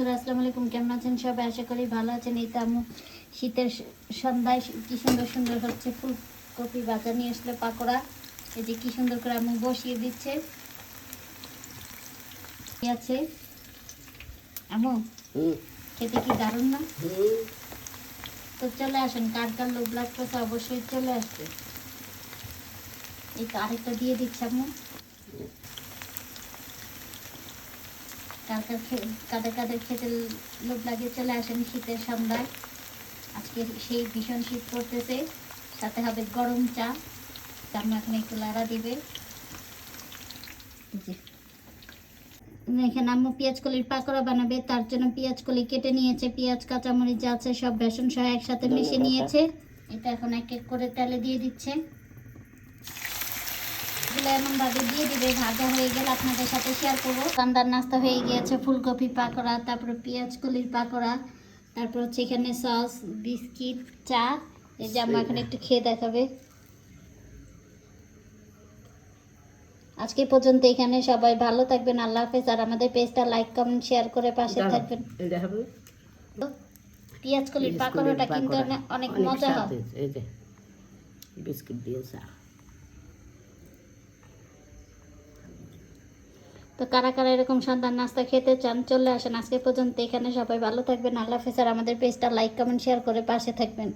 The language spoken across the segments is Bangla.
আসসালামু আলাইকুম, কেমন আছেন সবাই? আশা করি ভালো আছেন। এই তো আম্মু শীতের সন্ধ্যায় কি সুন্দর সুন্দর হচ্ছে ফুলকপি ভাজা নিয়ে আসলে পাকোড়া। এই যে কি সুন্দর করে আম্মু বসিয়ে দিচ্ছে। আছে আম্মু, খেতে কি দারুণ না? তো চলে আসেন, কার কার লোভ লাগতেছে অবশ্যই চলে আসবে। এই তো আরেকটা দিয়ে দিচ্ছে আম্মু। কাদের কাদের খেতে লোভ লাগে চলে আসেন শীতের সন্ধ্যায়। আজকে সেই ভীষণ শীত পড়তেছে, সাথে হবে গরম চা। আম্মু এখন একটু লাড়া দিবে। এখানে আম্মু পেঁয়াজ কলির পাকোড়া বানাবে, তার জন্য পেঁয়াজ কলি কেটে নিয়েছে। পেঁয়াজ কাঁচামরিচ যা আছে সব বেসন সহ একসাথে মিশিয়ে নিয়েছে। এটা এখন এক এক করে তেলে দিয়ে দিচ্ছে। এগুলো এমনভাবে দিয়ে দিবে, ভাজা হয়ে গেলে আপনাদের সাথে শেয়ার করবো। সন্ধ্যার নাস্তা হয়ে গিয়েছে, ফুলকপি পাকোড়া, তারপরে পেঁয়াজ কলির পাকোড়া, তারপর হচ্ছে এখানে সস, বিস্কিট, চা। এই যে আম্মু এখন একটু খেয়ে দেখাবে। আজকে পর্যন্ত এখানে, সবাই ভালো থাকবেন, আল্লাহ হাফেজ। আর আমাদের পেজটা লাইক কমেন্ট শেয়ার করে পাশে থাকবেন। পেঁয়াজ কলির পাকোড়াটা কিন্তু অনেক মজা হবে। এই যে বিস্কিট দিয়ে চা। তো কারা কারা এরকম সন্ধ্যার নাস্তা খেতে চান চলে আসেন। আজকে পর্যন্ত এখানে, সবাই ভালো থাকবেন, আল্লাহ হাফেজ। আর আমাদের পেজটা লাইক কমেন্ট শেয়ার করে পাশে থাকবেন,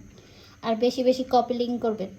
আর বেশি বেশি কপি লিঙ্ক করবেন।